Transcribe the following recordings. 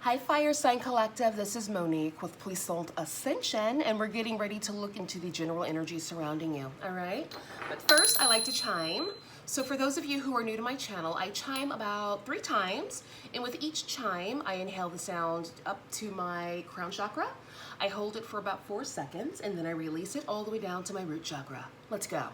Hi Fire Sign Collective, this is Monique with Puissant Ascension, and we're getting ready to look into the general energy surrounding you, all right? But first, I like to chime. So for those of you who are new to my channel, I chime about 3 times, and with each chime, I inhale the sound up to my crown chakra. I hold it for about 4 seconds, and then I release it all the way down to my root chakra. Let's go.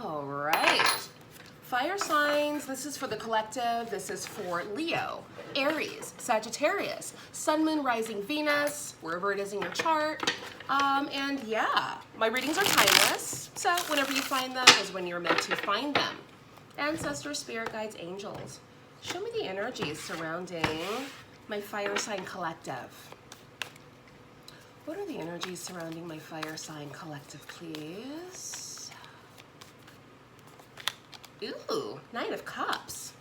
All right, fire signs, this is for the collective. This is for Leo, Aries, Sagittarius, Sun, Moon, Rising, Venus, wherever it is in your chart. And yeah, my readings are timeless, so whenever you find them is when you're meant to find them. Ancestors, spirit guides, angels, show me the energies surrounding my fire sign collective. What are the energies surrounding my fire sign collective, please? Ooh, Nine of Cups.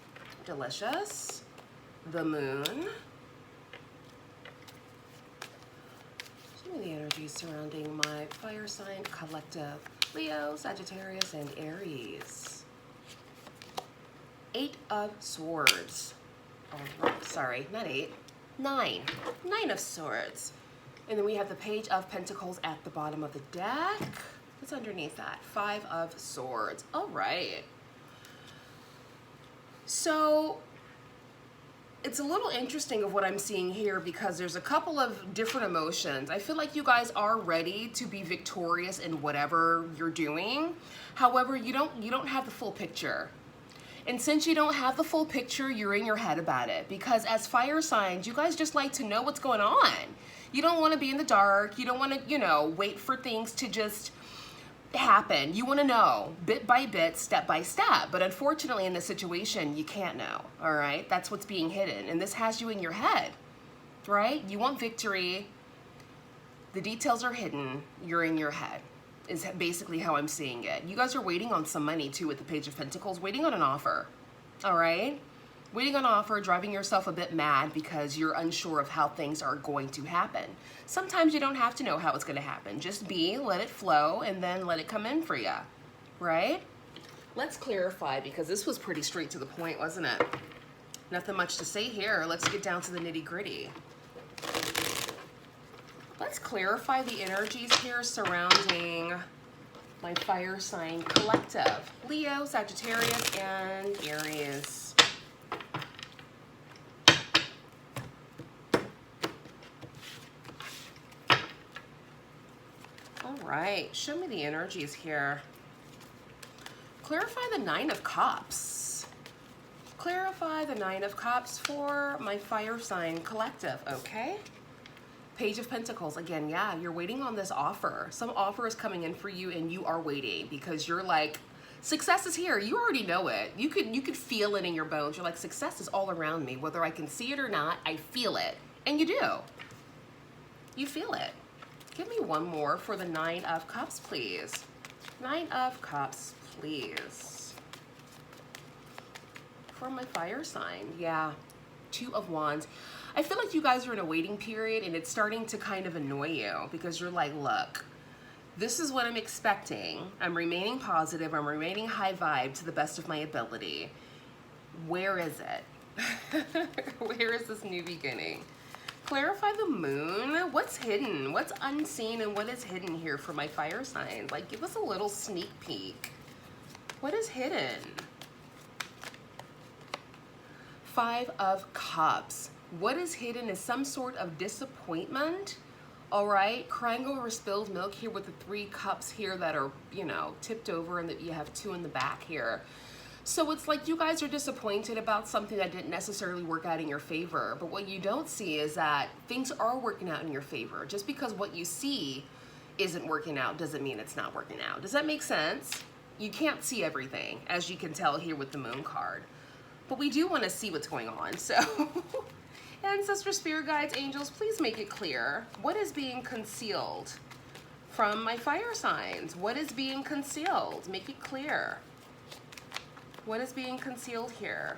Delicious. The Moon. Show me the energies surrounding my fire sign collective. Leo, Sagittarius, and Aries. 8 of Swords. Oh, sorry, not 8. 9. 9 of Swords. And then we have the Page of Pentacles at the bottom of the deck. What's underneath that? 5 of Swords. All right. So it's a little interesting of what I'm seeing here because there's a couple of different emotions. I feel like you guys are ready to be victorious in whatever you're doing. However, you don't have the full picture. And since you don't have the full picture, you're in your head about it. Because as fire signs, you guys just like to know what's going on. You don't want to be in the dark. You don't want to, wait for things to just happen. You want to know bit by bit, step by step, but unfortunately in this situation you can't know. All right, that's what's being hidden, and this has you in your head, right? You want victory, the details are hidden, you're in your head is basically how I'm seeing it. You guys are waiting on some money too with the Page of Pentacles, waiting on an offer. All right, waiting on an offer, driving yourself a bit mad because you're unsure of how things are going to happen. Sometimes you don't have to know how it's going to happen. Just let it flow, and then let it come in for you, right? Let's clarify, because this was pretty straight to the point, wasn't it? Nothing much to say here. Let's get down to the nitty-gritty. Let's clarify the energies here surrounding my fire sign collective. Leo, Sagittarius, and Aries. Right, show me the energies here. Clarify the 9 of Cups. Clarify the 9 of Cups for my fire sign collective, okay? Page of Pentacles, again, yeah, you're waiting on this offer. Some offer is coming in for you and you are waiting because you're like, success is here. You already know it. You could feel it in your bones. You're like, success is all around me. Whether I can see it or not, I feel it. And you do. You feel it. Give me one more for the 9 of Cups, please. 9 of Cups, please. For my fire sign, yeah. 2 of Wands. I feel like you guys are in a waiting period and it's starting to kind of annoy you because you're like, look, this is what I'm expecting. I'm remaining positive. I'm remaining high vibe to the best of my ability. Where is it? Where is this new beginning? Clarify the Moon. What's hidden? What's unseen and what is hidden here for my fire signs? Like, give us a little sneak peek. What is hidden? 5 of Cups. What is hidden is some sort of disappointment. All right, crying over spilled milk here with the 3 cups here that are, tipped over, and that you have 2 in the back here. So it's like you guys are disappointed about something that didn't necessarily work out in your favor. But what you don't see is that things are working out in your favor. Just because what you see isn't working out doesn't mean it's not working out. Does that make sense? You can't see everything, as you can tell here with the Moon card. but we do want to see what's going on. So ancestors, spirit guides, angels, please make it clear. What is being concealed from my fire signs? What is being concealed? Make it clear. What is being concealed here?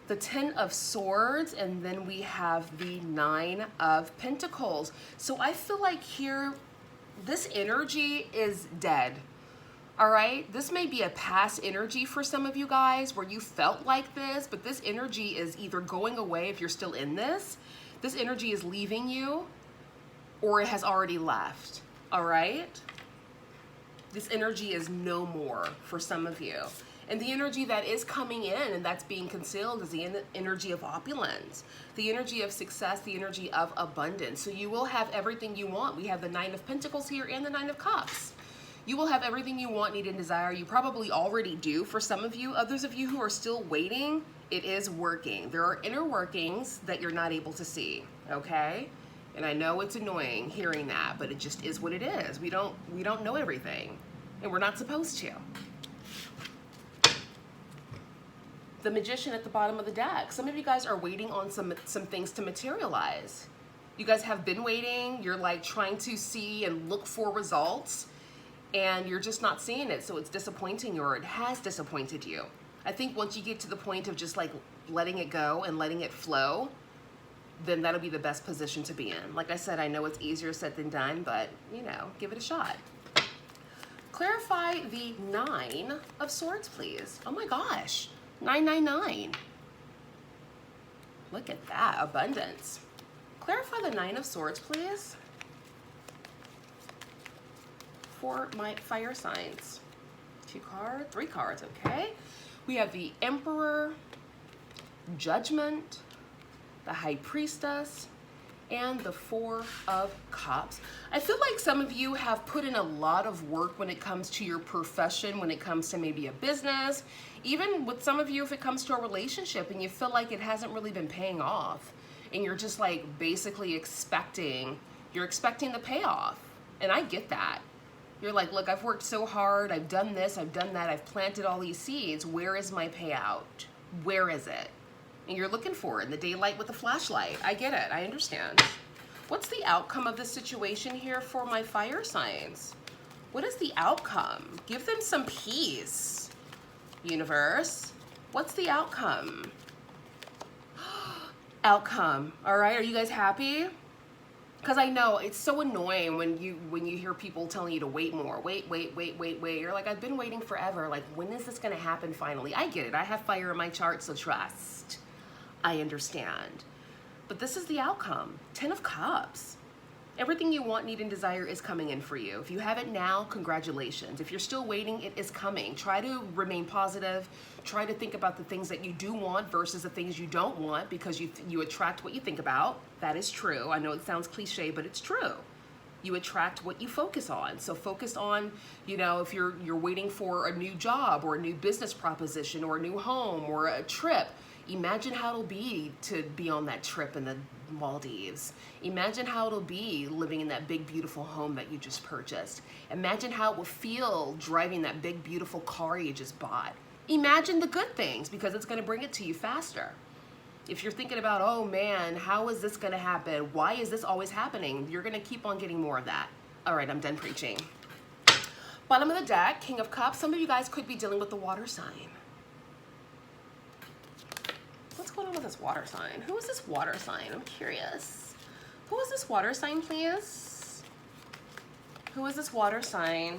The 10 of Swords, and then we have the 9 of Pentacles. So I feel like here, this energy is dead. All right, this may be a past energy for some of you guys where you felt like this, but this energy is either going away if you're still in this. This energy is leaving you, or it has already left. All right, this energy is no more for some of you. And the energy that is coming in and that's being concealed is the energy of opulence, the energy of success, the energy of abundance. So you will have everything you want. We have the 9 of Pentacles here and the 9 of Cups. You will have everything you want, need, and desire. You probably already do for some of you. Others of you who are still waiting, it is working. There are inner workings that you're not able to see, okay? And I know it's annoying hearing that, but it just is what it is. We don't know everything, and we're not supposed to. The Magician at the bottom of the deck. Some of you guys are waiting on some things to materialize. You guys have been waiting. You're like trying to see and look for results, and you're just not seeing it, so it's disappointing you, or it has disappointed you. I think once you get to the point of just like letting it go and letting it flow, then that'll be the best position to be in. Like I said, I know it's easier said than done, but you know, give it a shot. Clarify the 9 of Swords, please. Oh my gosh, 999. Look at that, abundance. Clarify the 9 of Swords, please, for my fire signs. 2 cards, 3 cards, okay. We have the Emperor, Judgment, the High Priestess, and the 4 of Cups. I feel like some of you have put in a lot of work when it comes to your profession, when it comes to maybe a business, even with some of you if it comes to a relationship, and you feel like it hasn't really been paying off, and you're just like basically expecting the payoff. And I get that. You're like, look, I've worked so hard, I've done this, I've done that, I've planted all these seeds. Where is my payout? Where is it? And you're looking for it in the daylight with a flashlight. I get it, I understand. What's the outcome of this situation here for my fire signs? What is the outcome? Give them some peace, universe. What's the outcome? Outcome, all right, are you guys happy? Because I know it's so annoying when you hear people telling you to wait more. Wait. You're like, I've been waiting forever. Like, when is this going to happen finally? I get it. I have fire in my chart, so trust. I understand. But this is the outcome. 10 of Cups. Everything you want, need, and desire is coming in for you. If you have it now, congratulations. If you're still waiting, it is coming. Try to remain positive. Try to think about the things that you do want versus the things you don't want, because you attract what you think about. That is true. I know it sounds cliche, but it's true. You attract what you focus on. So focus on, you know, if you're waiting for a new job or a new business proposition or a new home or a trip, imagine how it'll be to be on that trip in the Maldives. Imagine how it'll be living in that big, beautiful home that you just purchased. Imagine how it will feel driving that big, beautiful car you just bought. Imagine the good things, because it's going to bring it to you faster. If you're thinking about, oh man, how is this going to happen? Why is this always happening? You're going to keep on getting more of that. All right, I'm done preaching. Bottom of the deck, King of Cups. Some of you guys could be dealing with the water sign. What's going on with this water sign? Who is this water sign? I'm curious. Who is this water sign, please? Who is this water sign?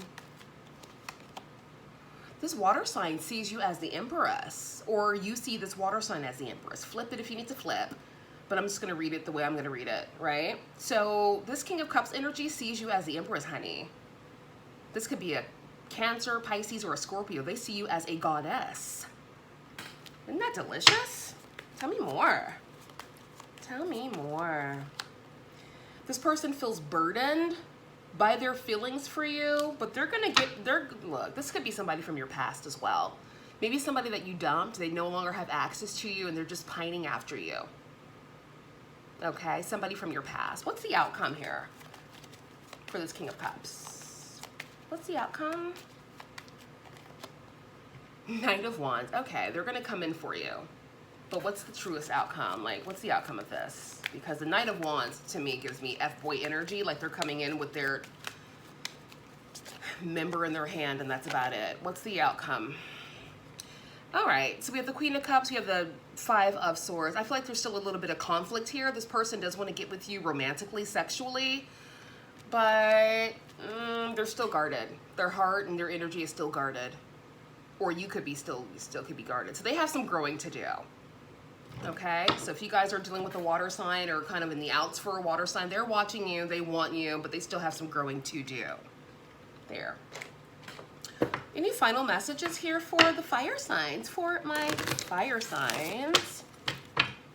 This water sign sees you as the Empress, or you see this water sign as the Empress. Flip it if you need to flip, but I'm just going to read it the way I'm going to read it, right? So this King of Cups energy sees you as the Empress, honey. This could be a Cancer, Pisces, or a Scorpio. They see you as a goddess. Isn't that delicious? Tell me more. Tell me more. This person feels burdened by their feelings for you, but they're gonna look, this could be somebody from your past as well. Maybe somebody that you dumped, they no longer have access to you and they're just pining after you. Okay, somebody from your past. What's the outcome here for this King of Cups? What's the outcome? Knight of Wands. Okay, they're going to come in for you. But what's the truest outcome? Like, what's the outcome of this? Because the Knight of Wands, to me, gives me F-boy energy. Like, they're coming in with their member in their hand, and that's about it. What's the outcome? All right, so we have the Queen of Cups. We have the Five of Swords. I feel like there's still a little bit of conflict here. This person does want to get with you romantically, sexually, but they're still guarded. Their heart and their energy is still guarded. Or you could be still could be guarded. So they have some growing to do. Okay, so if you guys are dealing with a water sign or kind of in the outs for a water sign, they're watching you, they want you, but they still have some growing to do. There. Any final messages here for the fire signs? For my fire signs.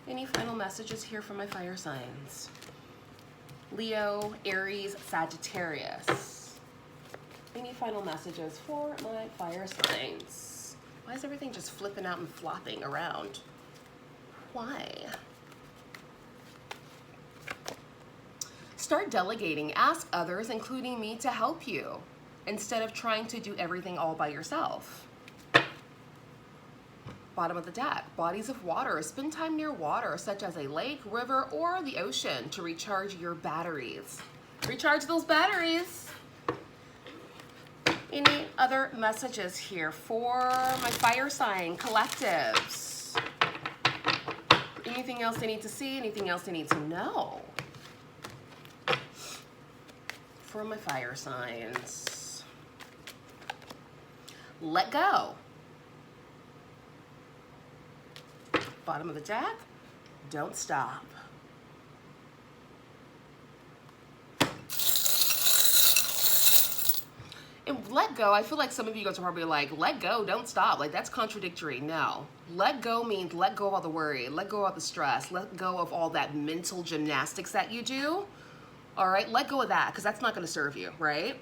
Any final messages here for my fire signs? Leo, Aries, Sagittarius. Any final messages for my fire signs? Why is everything just flipping out and flopping around? Why? Start delegating. Ask others, including me, to help you instead of trying to do everything all by yourself. Bottom of the deck, bodies of water. Spend time near water, such as a lake, river, or the ocean to recharge your batteries. Recharge those batteries. Any other messages here for my fire sign collectives? Anything else they need to see? Anything else they need to know? For my fire signs. Let go. Bottom of the deck, don't stop. And let go, I feel like some of you guys are probably like, let go, don't stop. Like, that's contradictory. No. Let go means let go of all the worry, let go of the stress, let go of all that mental gymnastics that you do. All right, let go of that, because that's not going to serve you, right?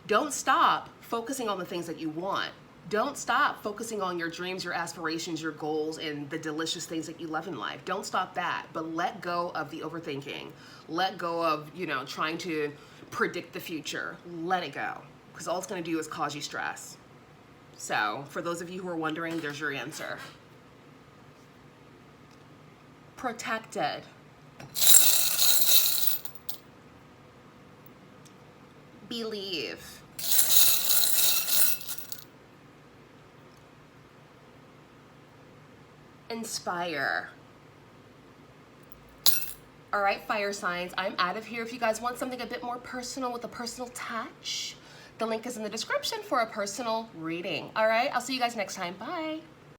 Don't stop focusing on the things that you want. Don't stop focusing on your dreams, your aspirations, your goals, and the delicious things that you love in life. Don't stop that, but let go of the overthinking. Let go of, trying to predict the future. Let it go, because all it's going to do is cause you stress. So, for those of you who are wondering, there's your answer. Protected. Believe. Inspire. All right, fire signs, I'm out of here. If you guys want something a bit more personal with a personal touch, the link is in the description for a personal reading. All right, I'll see you guys next time. Bye.